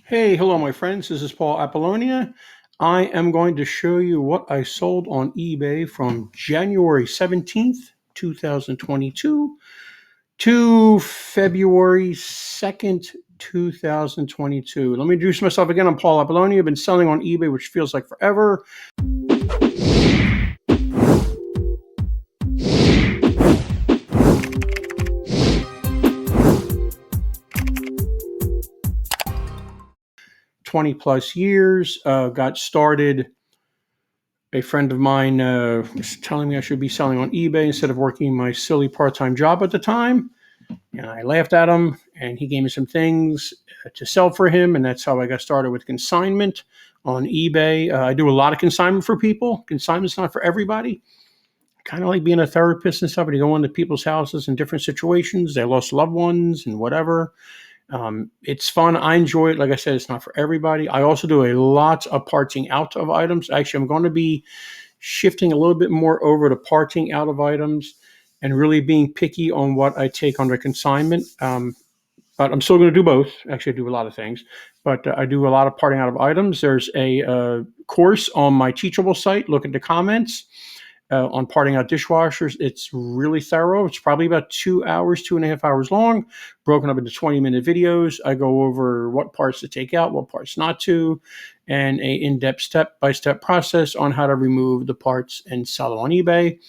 Hey, hello, my friends. This is Paul Apollonia. I am going to show you what I sold on eBay from January 17th, 2022 to February 2nd, 2022. Let me introduce myself again. I'm Paul Apollonia. I've been selling on eBay, which feels like forever. 20 plus years. Got started. A friend of mine was telling me I should be selling on eBay instead of working my silly part-time job at the time. And I laughed at him, and he gave me some things to sell for him, and that's how I got started with consignment on eBay. I do a lot of consignment for people. Consignment's not for everybody. Kind of like being a therapist and stuff. You go into people's houses in different situations. They lost loved ones and whatever. It's fun. I enjoy it. Like I said, it's not for everybody. I also do a lot of parting out of items. Actually, I'm going to be shifting a little bit more over to parting out of items and really being picky on what I take under consignment. But I'm still going to do both. Actually, I do a lot of things, but I do a lot of parting out of items. There's a course on my Teachable site. Look at the comments on parting out dishwashers. It's really thorough. It's probably about 2 hours, 2.5 hours long, broken up into 20-minute videos. I go over what parts to take out, what parts not to, and a in-depth step-by-step process on how to remove the parts and sell them on eBay.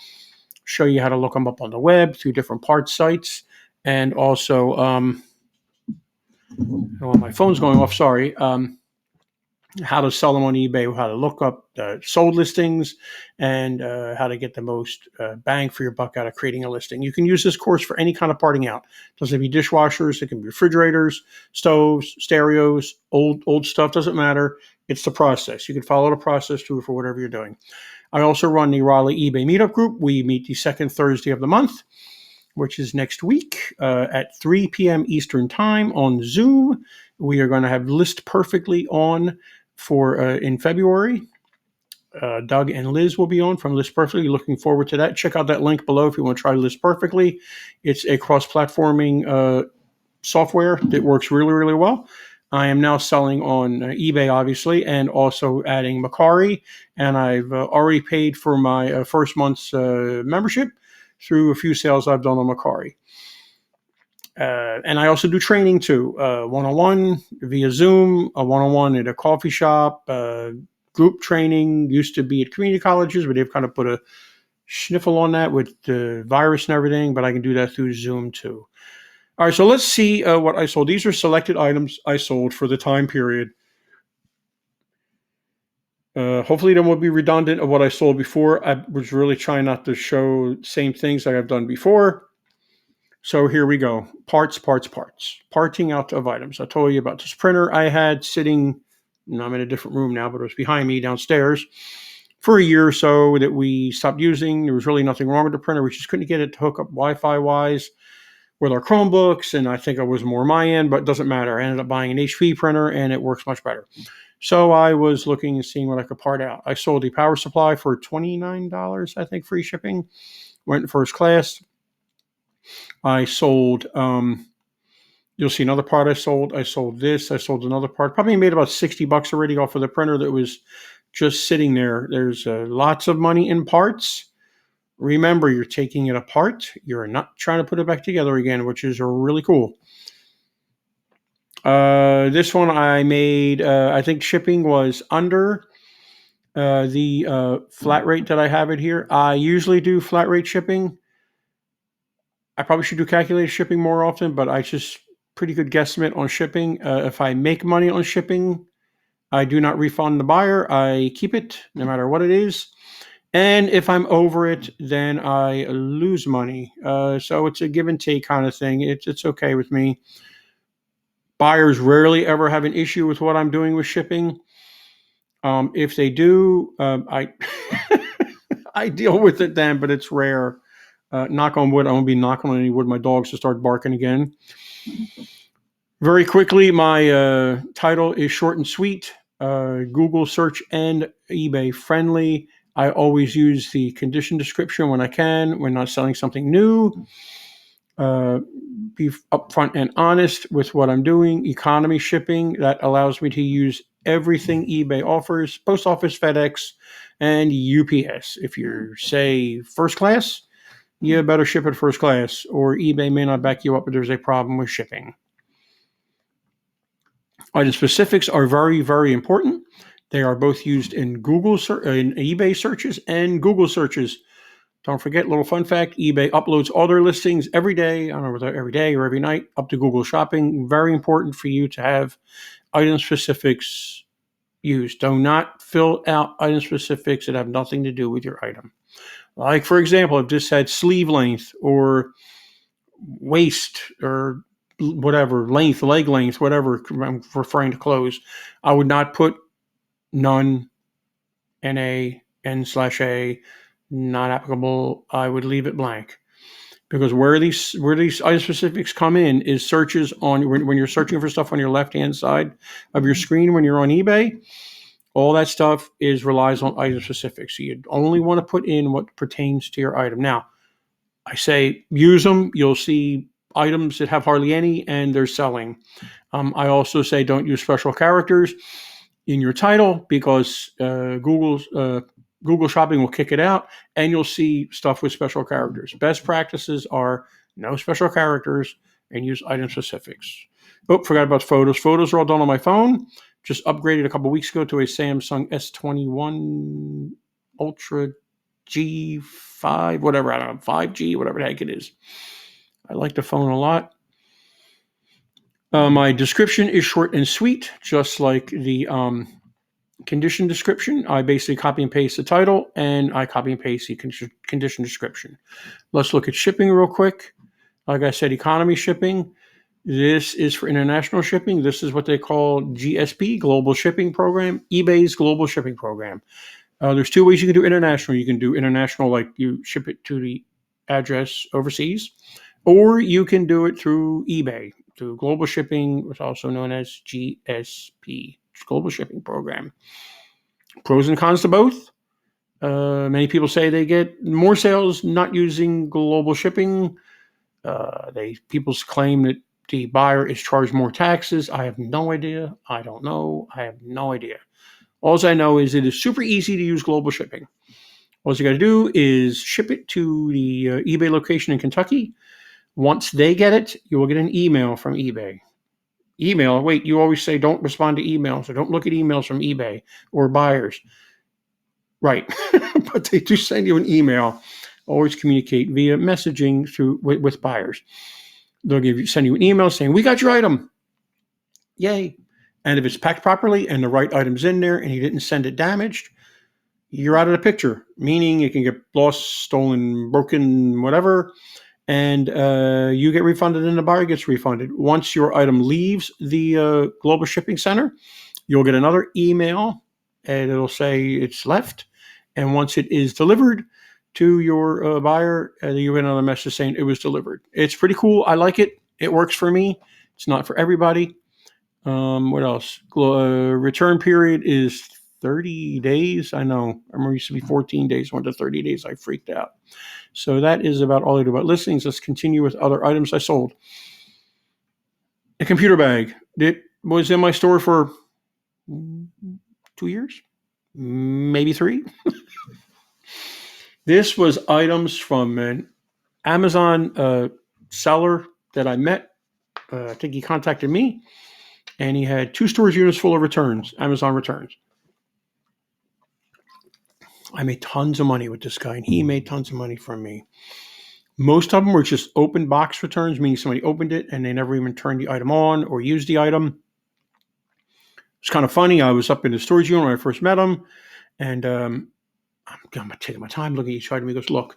Show you how to look them up on the web through different parts sites, and also, my phone's going off, sorry, how to sell them on eBay, how to look up sold listings, and how to get the most bang for your buck out of creating a listing. You can use this course for any kind of parting out. It doesn't have to be dishwashers. It can be refrigerators, stoves, stereos, old stuff. Doesn't matter. It's the process. You can follow the process too for whatever you're doing. I also run the Raleigh eBay Meetup Group. We meet the second Thursday of the month, which is next week at 3 p.m. Eastern Time on Zoom. We are going to have List Perfectly on for in February. Doug and Liz will be on from List Perfectly. Looking forward to that. Check out that link below if you want to try List Perfectly. It's a cross-platforming software that works really, really well. I am now selling on eBay, obviously, and also adding Macari. And I've already paid for my first month's membership through a few sales I've done on Macari. And I also do training too, one-on-one via Zoom, a one-on-one at a coffee shop, group training. Used to be at community colleges, but they've kind of put a sniffle on that with the virus and everything, but I can do that through Zoom too. All right, so let's see what I sold. These are selected items I sold for the time period. Hopefully they won't be redundant of what I sold before. I was really trying not to show same things like I've done before. So here we go. Parts. Parting out of items. I told you about this printer I had sitting, I'm in a different room now, but it was behind me downstairs for a year or so that we stopped using. There was really nothing wrong with the printer. We just couldn't get it to hook up Wi-Fi wise with our Chromebooks, and I think it was more my end, but it doesn't matter. I ended up buying an HP printer, and it works much better. So I was looking and seeing what I could part out. I sold a power supply for $29, I think, free shipping. Went in first class. I sold, you'll see another part I sold. I sold this. I sold another part. Probably made about $60 already off of the printer that was just sitting there. There's lots of money in parts. Remember, you're taking it apart. You're not trying to put it back together again, which is really cool. This one I made, I think shipping was under the flat rate that I have it here. I usually do flat rate shipping. I probably should do calculated shipping more often, but I just pretty good guesstimate on shipping. If I make money on shipping, I do not refund the buyer. I keep it no matter what it is. And if I'm over it, then I lose money. So it's a give and take kind of thing. It's okay with me. Buyers rarely ever have an issue with what I'm doing with shipping. If they do, I I deal with it then, but it's rare. Knock on wood. I won't be knocking on any wood. My dogs will start barking again. Very quickly, my title is short and sweet. Google search and eBay friendly. I always use the condition description when I can. We're not selling something new. Be upfront and honest with what I'm doing. Economy shipping, that allows me to use everything eBay offers, post office, FedEx, and UPS. If you're, say, first class, you better ship it first class, or eBay may not back you up if there's a problem with shipping. Item specifics are very, very important. They are both used in in eBay searches and Google searches. Don't forget, little fun fact, eBay uploads all their listings every day, I don't know whether every day or every night, up to Google Shopping. Very important for you to have item specifics used. Do not fill out item specifics that have nothing to do with your item. Like, for example, if this had sleeve length or waist or whatever, length, leg length, whatever I'm referring to clothes, I would not put none, NA, N/A, not applicable. I would leave it blank, because where these item specifics come in is searches on when you're searching for stuff on your left hand side of your screen when you're on eBay. All that stuff relies on item specifics. So you only want to put in what pertains to your item. Now, I say use them. You'll see items that have hardly any and they're selling. I also say don't use special characters in your title, because Google Shopping will kick it out, and you'll see stuff with special characters. Best practices are no special characters and use item specifics. Oh, forgot about photos. Photos are all done on my phone. Just upgraded a couple weeks ago to a Samsung S21 Ultra G5, whatever, I don't know, 5G, whatever the heck it is. I like the phone a lot. My description is short and sweet, just like the condition description. I basically copy and paste the title, and I copy and paste the condition description. Let's look at shipping real quick. Like I said, economy shipping. This is for international shipping. This is what they call GSP, Global Shipping Program, eBay's Global Shipping Program. There's two ways you can do international. You can do international, like you ship it to the address overseas, or you can do it through eBay, through Global Shipping, which is also known as GSP, Global Shipping Program. Pros and cons to both. Many people say they get more sales not using global shipping. People claim that the buyer is charged more taxes. I have no idea. I don't know. I have no idea. All I know is it is super easy to use global shipping. All you got to do is ship it to the eBay location in Kentucky. Once they get it, you will get an email from eBay. Email, wait, you always say don't respond to emails, so don't look at emails from eBay or buyers. Right, but they do send you an email. Always communicate via messaging with buyers. They'll send you an email saying, we got your item. Yay. And if it's packed properly and the right item's in there and you didn't send it damaged, you're out of the picture, meaning it can get lost, stolen, broken, whatever, and you get refunded and the buyer gets refunded. Once your item leaves the Global Shipping Center, you'll get another email and it'll say it's left. And once it is delivered to your buyer, you get another message saying it was delivered. It's pretty cool. I like it. It works for me. It's not for everybody. What else? Return period is 30 days. I know. I remember it used to be 14 days, went to 30 days. I freaked out. So that is about all I do about listings. Let's continue with other items I sold. A computer bag. It was in my store for 2 years, maybe 3. This was items from an Amazon seller that I met. I think he contacted me, and he had 2 storage units full of returns, Amazon returns. I made tons of money with this guy, and he made tons of money from me. Most of them were just open box returns, meaning somebody opened it and they never even turned the item on or used the item. It's kind of funny. I was up in the storage unit when I first met him, and I'm taking my time looking at each item. He goes, look,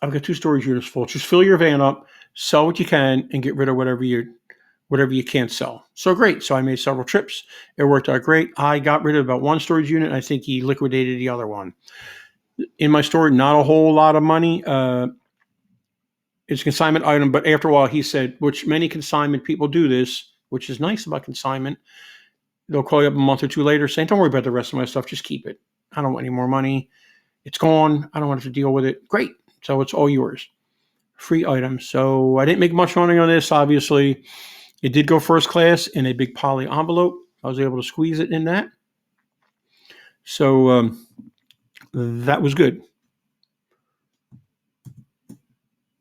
I've got 2 storage units full. Just fill your van up, sell what you can, and get rid of whatever you can't sell. So great. So I made several trips. It worked out great. I got rid of about 1 storage unit. And I think he liquidated the other one. In my store, not a whole lot of money. It's a consignment item, but after a while he said, which many consignment people do this, which is nice about consignment. They'll call you up a month or 2 later saying, don't worry about the rest of my stuff. Just keep it. I don't want any more money. It's gone. I don't want to deal with it. Great. So it's all yours. free items. So I didn't make much money on this, obviously. It did go first class in a big poly envelope. I was able to squeeze it in that. So that was good.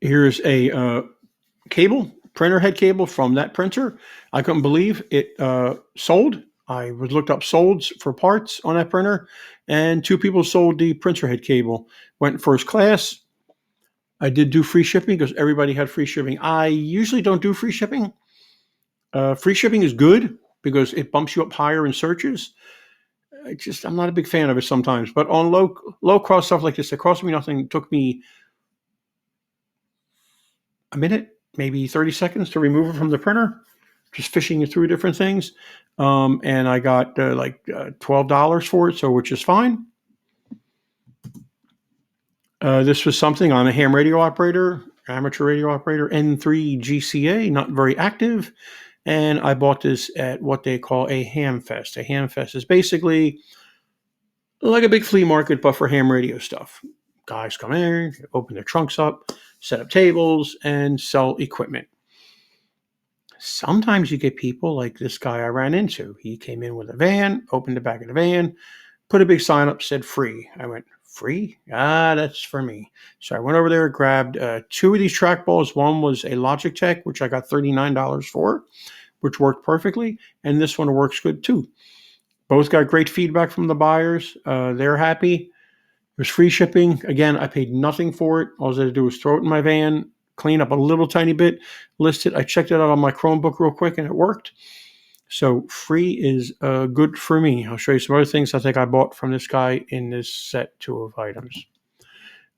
Here's a cable, printer head cable from that printer. I couldn't believe it sold. I looked up solds for parts on that printer, and 2 people sold the printer head cable. Went first class. I did do free shipping because everybody had free shipping. I usually don't do free shipping. Free shipping is good because it bumps you up higher in searches. I'm not a big fan of it sometimes. But on low cost stuff like this, it cost me nothing. It took me a minute, maybe 30 seconds to remove it from the printer, just fishing it through different things. And I got $12 for it, so which is fine. This was something, I'm a ham radio operator, amateur radio operator, N3 GCA, not very active. And I bought this at what they call a ham fest. A ham fest is basically like a big flea market, but for ham radio stuff. Guys come in, open their trunks up, set up tables, and sell equipment. Sometimes you get people like this guy I ran into. He came in with a van, opened the back of the van, put a big sign up, said free. I went, free? That's for me. So I went over there, grabbed 2 of these trackballs. One was a Logitech, which I got $39 for, which worked perfectly. And this one works good too. Both got great feedback from the buyers. They're happy. It was free shipping. Again, I paid nothing for it. All I had to do was throw it in my van, clean up a little tiny bit, list it. I checked it out on my Chromebook real quick and it worked. So free is good for me. I'll show you some other things I think I bought from this guy in this set 2 of items.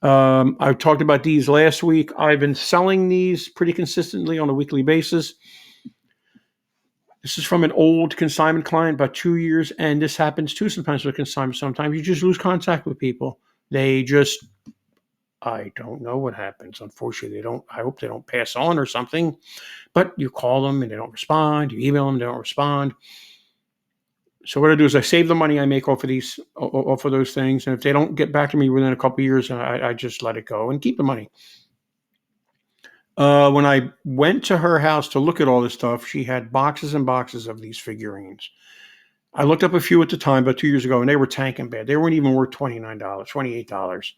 I talked about these last week. I've been selling these pretty consistently on a weekly basis. This is from an old consignment client, about 2 years, and this happens too sometimes with consignment. Sometimes you just lose contact with people. I don't know what happens. Unfortunately, I hope they don't pass on or something, but you call them and they don't respond. You email them, they don't respond. So what I do is I save the money I make off of those things. And if they don't get back to me within a couple of years, I just let it go and keep the money. When I went to her house to look at all this stuff, she had boxes and boxes of these figurines. I looked up a few at the time, about 2 years ago, and they were tanking bad. They weren't even worth $29, $28.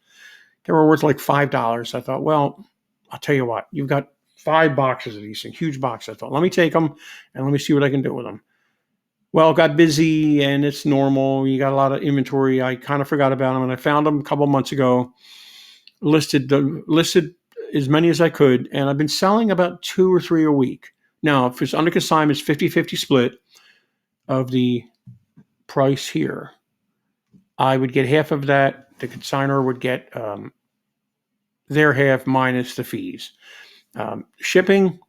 They were worth like $5. I thought, well, I'll tell you what, you've got 5 boxes of these things, huge boxes. I thought, let me take them and let me see what I can do with them. Well, got busy and it's normal. You got a lot of inventory. I kind of forgot about them and I found them a couple months ago, listed as many as I could. And I've been selling about 2 or 3 a week. Now, if it's under consignment, it's 50-50 split of the price here. I would get half of that. The consignor would get their half minus the fees. Shipping,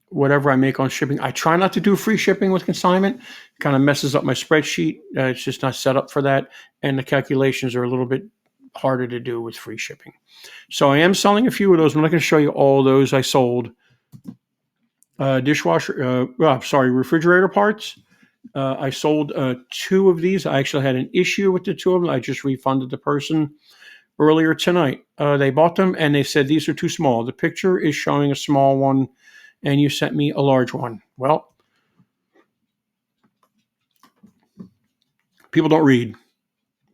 whatever I make on shipping. I try not to do free shipping with consignment. It kind of messes up my spreadsheet. It's just not set up for that. And the calculations are a little bit harder to do with free shipping. So I am selling a few of those. I'm not going to show you all those I sold. Refrigerator parts. I sold 2 of these. I actually had an issue with the 2 of them. I just refunded the person earlier tonight. They bought them and they said these are too small. The picture is showing a small one and you sent me a large one. Well, people don't read.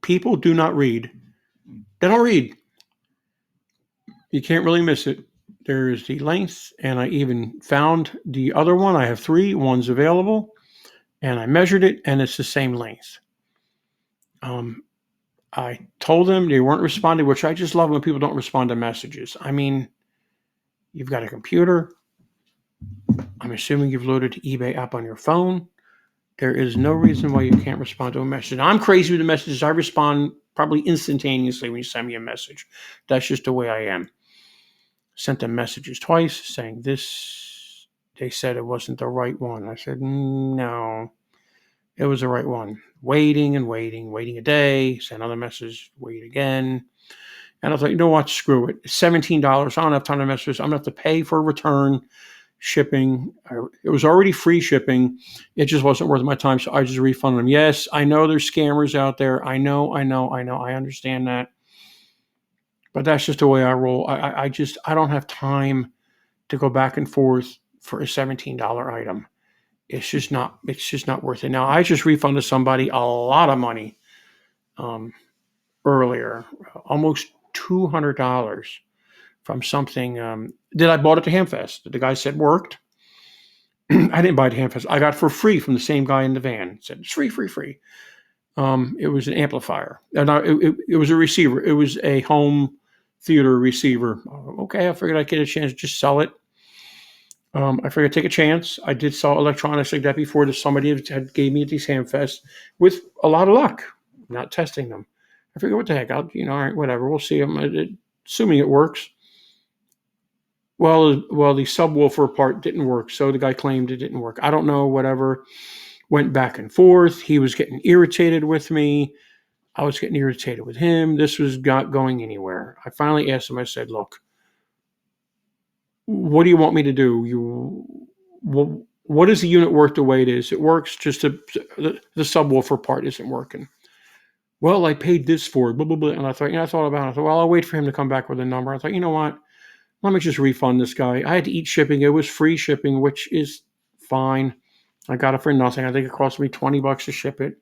People do not read. They don't read. You can't really miss it. There's the length, and I even found the other one. I have 3 ones available, and I measured it, and it's the same length. I told them they weren't responding, which I just love when people don't respond to messages. I mean, you've got a computer. I'm assuming you've loaded the eBay app on your phone. There is no reason why you can't respond to a message. I'm crazy with the messages. I respond probably instantaneously when you send me a message. That's just the way I am. Sent them messages twice saying this. They said it wasn't the right one. I said, no, it was the right one. Waiting a day, send another message, wait again. And I thought, you know what, screw it. It's $17. I don't have time to messages. I'm going to have to pay for return shipping. It was already free shipping. It just wasn't worth my time, so I just refunded them. Yes, I know there's scammers out there. I know. I understand that. But that's just the way I roll. I don't have time to go back and forth for a $17 item. It's just not worth it. Now I just refunded somebody a lot of money earlier, almost $200 from something that I bought at the Hamfest that the guy said worked. I didn't buy it at Hamfest. I got it for free from the same guy in the van. It said it's free, free, free. It was an amplifier. And it was a receiver. It was a home theater receiver. Okay, I figured I'd get a chance to just sell it. I figured I'd take a chance. I did sell electronics like that before to somebody had gave me at these Hamfest with a lot of luck, not testing them. I figured, what the heck? All right, whatever. We'll see them. Assuming it works. Well, the subwoofer part didn't work, so the guy claimed it didn't work. I don't know, whatever. Went back and forth. He was getting irritated with me. I was getting irritated with him. This was not going anywhere. I finally asked him, I said, look, what do you want me to do? What is the unit worth the way it is? It works, just the subwoofer part isn't working. Well, I paid this for it, blah, blah, blah. And I thought, I thought about it. I thought, well, I'll wait for him to come back with a number. I thought, you know what? Let me just refund this guy. I had to eat shipping. It was free shipping, which is fine. I got it for nothing. I think it cost me $20 to ship it.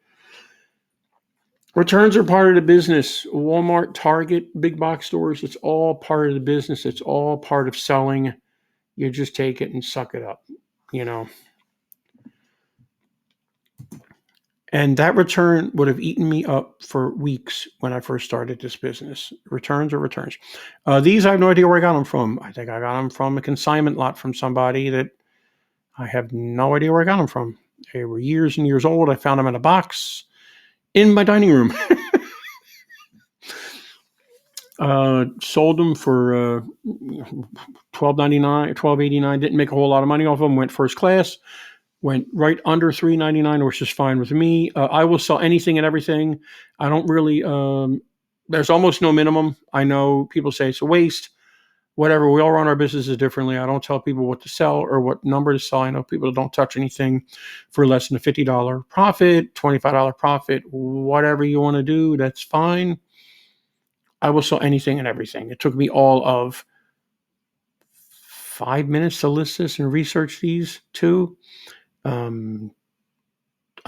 Returns are part of the business. Walmart, Target, big box stores, it's all part of the business. It's all part of selling. You just take it and suck it up, And that return would have eaten me up for weeks when I first started this business. Returns are returns. These, I have no idea where I got them from. I think I got them from a consignment lot from somebody that I have no idea where I got them from. They were years and years old. I found them in a box in my dining room. Sold them for $12.99, $12.89. Didn't make a whole lot of money off them. Went first class. Went right under $3.99, which is fine with me. I will sell anything and everything. I don't really. There's almost no minimum. I know people say it's a waste. Whatever. We all run our businesses differently. I don't tell people what to sell or what number to sell. I know people don't touch anything for less than a $50 profit, $25 profit, whatever you want to do. That's fine. I will sell anything and everything. It took me all of 5 minutes to list this and research these two. A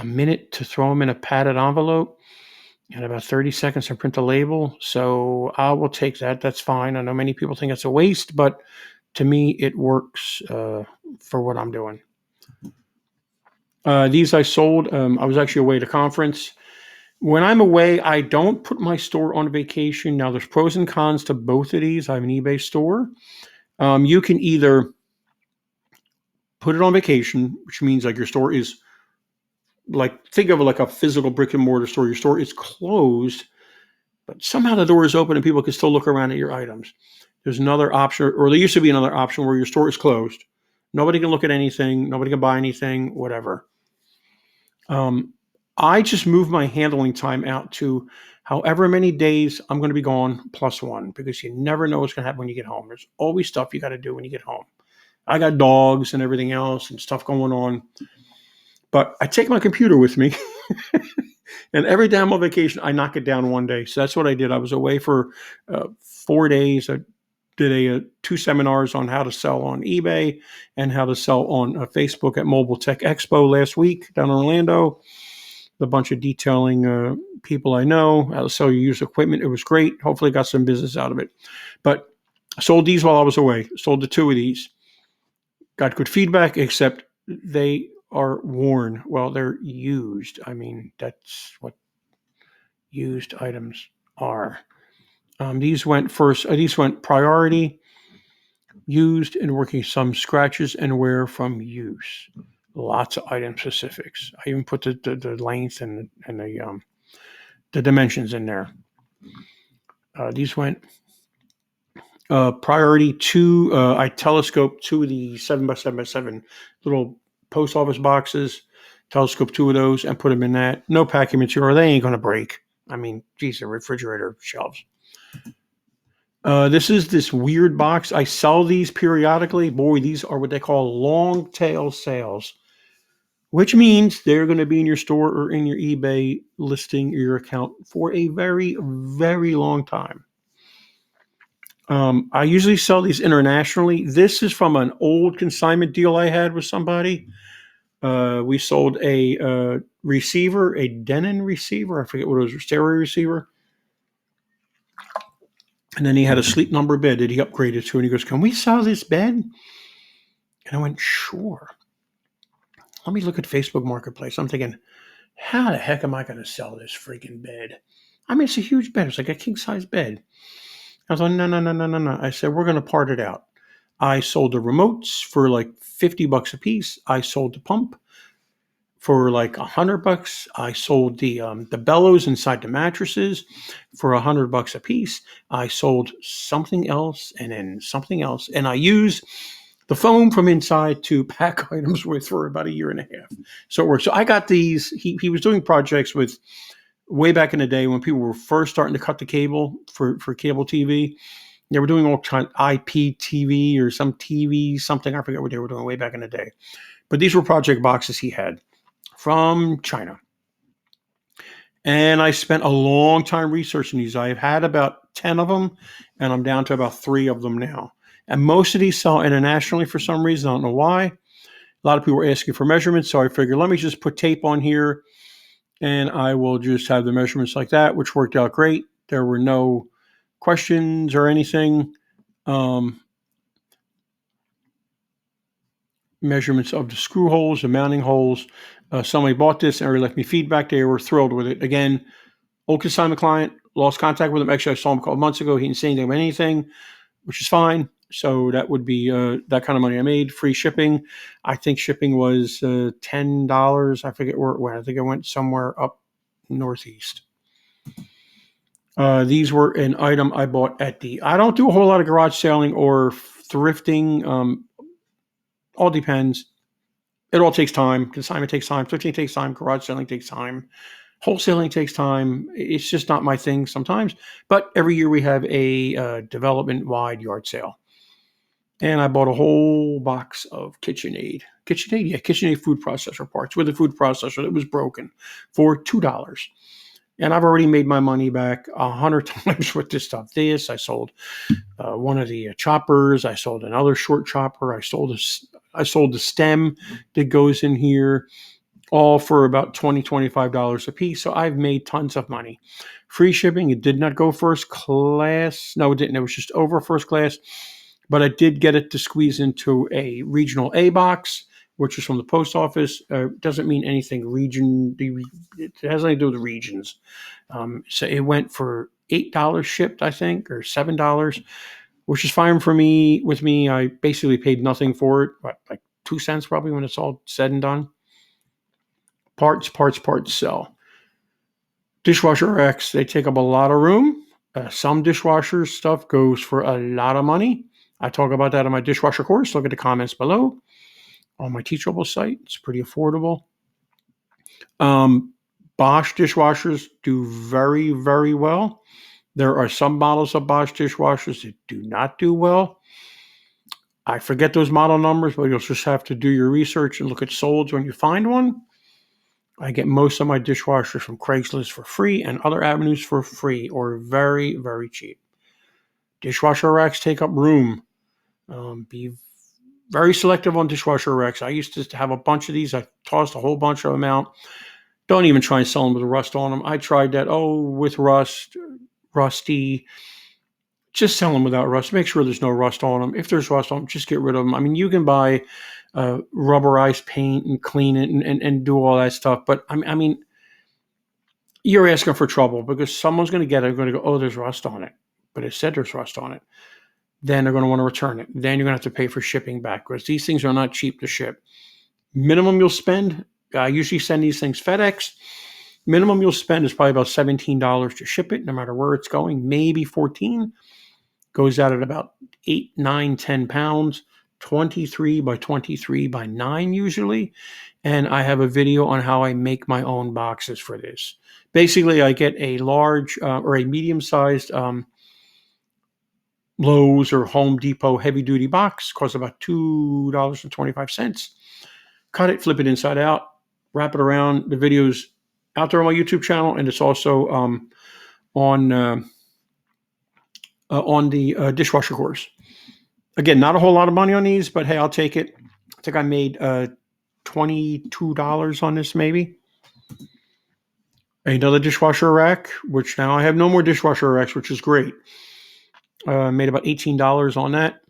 minute to throw them in a padded envelope, and about 30 seconds to print the label. So I will take that. That's fine. I know many people think it's a waste, but to me, it works for what I'm doing. These I sold. I was actually away at a conference. When I'm away, I don't put my store on vacation. Now, there's pros and cons to both of these. I have an eBay store. You can either put it on vacation, which means like your store is think of it like a physical brick and mortar store. Your store is closed, but somehow the door is open and people can still look around at your items. There's another option, or there used to be another option where your store is closed. Nobody can look at anything. Nobody can buy anything, whatever. I just move my handling time out to however many days I'm going to be gone plus one, because you never know what's going to happen when you get home. There's always stuff you got to do when you get home. I got dogs and everything else and stuff going on. But I take my computer with me, and every day I'm on vacation, I knock it down one day. So that's what I did. I was away for 4 days. I did 2 seminars on how to sell on eBay and how to sell on Facebook at Mobile Tech Expo last week down in Orlando. A bunch of detailing people I know, how to sell your used equipment. It was great. Hopefully got some business out of it. But I sold these while I was away. Sold the 2 of these. Got good feedback, except they are worn. Well, they're used. I mean, that's what used items are. These went first. These went priority, used, and working, some scratches and wear from use. Lots of item specifics. I even put the length and the dimensions in there. These went priority to. I telescoped 2 of the 7x7x7 little post office boxes. Telescope 2 of those and put them in that. No packing material. They ain't going to break. I mean, geez, the refrigerator shelves. This is this weird box. I sell these periodically. Boy, these are what they call long tail sales, which means they're going to be in your store or in your eBay listing or your account for a very, very long time. I usually sell these internationally. This is from an old consignment deal I had with somebody. We sold a receiver, a Denon receiver. I forget what it was, a stereo receiver. And then he had a Sleep Number bed that he upgraded to. And he goes, "Can we sell this bed?" And I went, "Sure." Let me look at Facebook Marketplace. I'm thinking, how the heck am I going to sell this freaking bed? I mean, it's a huge bed. It's like a king size bed. I was like, no, no, no, no, no, no. I said, we're going to part it out. I sold the remotes for like $50 a piece. I sold the pump for like $100. I sold the bellows inside the mattresses for $100 a piece. I sold something else and then something else. And I used the foam from inside to pack items with for about a year and a half. So it worked. So I got these. He was doing projects with way back in the day when people were first starting to cut the cable for cable TV. They were doing all kind of IPTV or some TV, something. I forget what they were doing way back in the day. But these were project boxes he had from China. And I spent a long time researching these. I've had about 10 of them, and I'm down to about 3 of them now. And most of these sell internationally for some reason. I don't know why. A lot of people were asking for measurements, so I figured let me just put tape on here, and I will just have the measurements like that, which worked out great. There were no questions or anything. Measurements of the screw holes, the mounting holes. Somebody bought this and already left me feedback. They were thrilled with it. Again, old consignment client, lost contact with him. Actually, I saw him a couple months ago. He didn't say anything about anything, which is fine. So that would be that kind of money I made. Free shipping. I think shipping was $10. I forget where it went. I think it went somewhere up northeast. These were an item I bought at I don't do a whole lot of garage selling or thrifting. All depends. It all takes time. Consignment takes time. Thrifting takes time. Garage selling takes time. Wholesaling takes time. It's just not my thing sometimes. But every year we have a development-wide yard sale. And I bought a whole box of KitchenAid. KitchenAid food processor parts with a food processor that was broken for $2. And I've already made my money back 100 times with this stuff. I sold one of the choppers. I sold another short chopper. I sold the stem that goes in here, all for about $20, $25 a piece. So I've made tons of money. Free shipping. It did not go first class. No, it didn't. It was just over first class. But I did get it to squeeze into a regional A box, which is from the post office. Doesn't mean anything. It has nothing to do with the regions. So it went for $8 shipped, I think, or $7, which is fine for me. With me, I basically paid nothing for it, like 2 cents probably when it's all said and done. Parts sell. Dishwasher Wrecks, they take up a lot of room. Some dishwasher stuff goes for a lot of money. I talk about that on my dishwasher course. Look at the comments below on my Teachable site. It's pretty affordable. Bosch dishwashers do very, very well. There are some models of Bosch dishwashers that do not do well. I forget those model numbers, but you'll just have to do your research and look at solds when you find one. I get most of my dishwashers from Craigslist for free and other avenues for free or very, very cheap. Dishwasher racks take up room. Be very selective on dishwasher racks. I used to have a bunch of these. I tossed a whole bunch of them out. Don't even try and sell them with rust on them. I tried that. With rust, rusty. Just sell them without rust. Make sure there's no rust on them. If there's rust on them, just get rid of them. I mean, you can buy rubberized paint and clean it and do all that stuff. But I mean, you're asking for trouble because someone's going to get it. Going to go, oh, there's rust on it. But it said there's rust on it. Then they're going to want to return it. Then you're going to have to pay for shipping back because these things are not cheap to ship. Minimum you'll spend, I usually send these things FedEx. Minimum you'll spend is probably about $17 to ship it, no matter where it's going, maybe $14. Goes out at about 8, 9, 10 pounds, 23 by 23 by 9 usually. And I have a video on how I make my own boxes for this. Basically, I get a large or a medium-sized Lowe's or Home Depot heavy-duty box. Costs about $2.25. Cut it, flip it inside out, wrap it around. The video's out there on my YouTube channel, and it's also on on the dishwasher course. Again, not a whole lot of money on these, but hey, I'll take it. I think I made $22 on this, maybe. Another dishwasher rack, which now I have no more dishwasher racks, which is great. Made about $18 on that.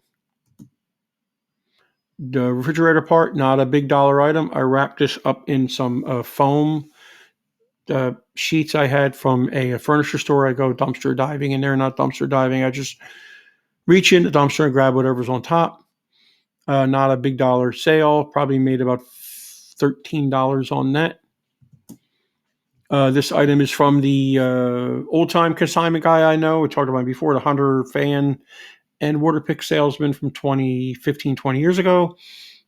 The refrigerator part, not a big dollar item. I wrapped this up in some foam sheets I had from a furniture store. I go dumpster diving in there, not dumpster diving. I just reach in the dumpster and grab whatever's on top. Not a big dollar sale. Probably made about $13 on that. This item is from the old-time consignment guy I know. We talked about it before, the Hunter fan and water pick salesman from 20 years ago.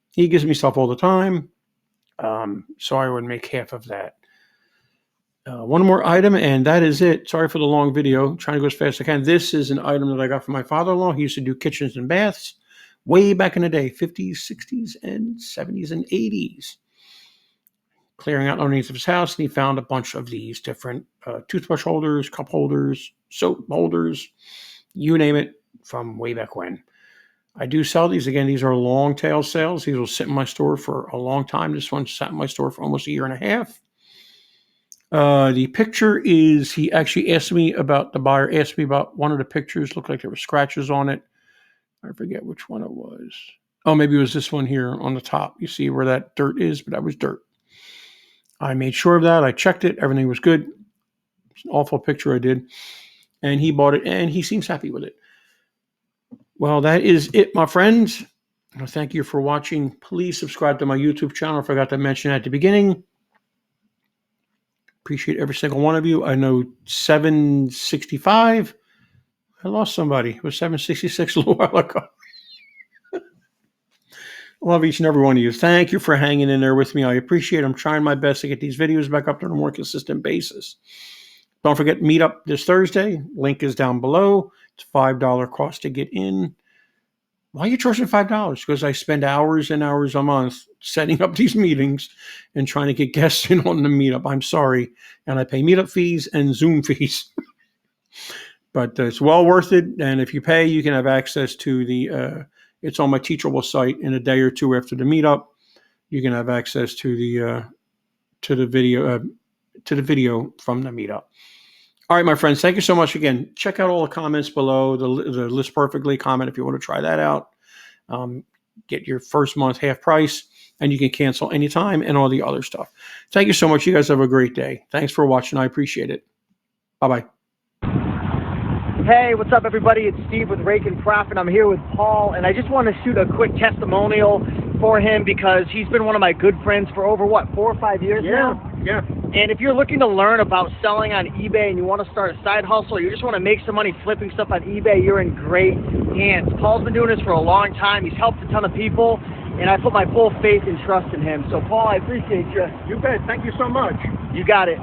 He gives me stuff all the time, so I would make half of that. One more item, and that is it. Sorry for the long video. I'm trying to go as fast as I can. This is an item that I got from my father-in-law. He used to do kitchens and baths way back in the day, 50s, 60s, and 70s, and 80s. Clearing out underneath of his house, and he found a bunch of these different toothbrush holders, cup holders, soap holders, you name it, from way back when. I do sell these. Again, these are long tail sales. These will sit in my store for a long time. This one sat in my store for almost a year and a half. The picture is, he actually asked me about, the buyer asked me about one of the pictures. Looked like there were scratches on it. I forget which one it was. Oh, maybe it was this one here on the top. You see where that dirt is, but that was dirt. I made sure of that. I checked it. Everything was good. It's an awful picture I did. And he bought it, and he seems happy with it. Well, that is it, my friends. Thank you for watching. Please subscribe to my YouTube channel. I forgot to mention at the beginning. Appreciate every single one of you. I know 765. I lost somebody. It was 766 a little while ago. Love each and every one of you. Thank you for hanging in there with me. I appreciate it. I'm trying my best to get these videos back up on a more consistent basis. Don't forget Meetup this Thursday. Link is down below. It's $5 cost to get in. Why are you charging $5? Because I spend hours and hours a month setting up these meetings and trying to get guests in on the Meetup. I'm sorry. And I pay Meetup fees and Zoom fees. But it's well worth it. And if you pay, you can have access to the... it's on my Teachable site. In a day or two after the Meetup, you can have access to the video from the Meetup. All right, my friends, thank you so much again. Check out all the comments below, the List Perfectly comment if you want to try that out. Get your first month half price, and you can cancel anytime and all the other stuff. Thank you so much. You guys have a great day. Thanks for watching. I appreciate it. Bye-bye. Hey, what's up, everybody? It's Steve with Raiken Profits. I'm here with Paul, and I just want to shoot a quick testimonial for him because he's been one of my good friends for over, 4 or 5 years now? Yeah. And if you're looking to learn about selling on eBay and you want to start a side hustle, or you just want to make some money flipping stuff on eBay, you're in great hands. Paul's been doing this for a long time. He's helped a ton of people, and I put my full faith and trust in him. So, Paul, I appreciate you. You bet. Thank you so much. You got it.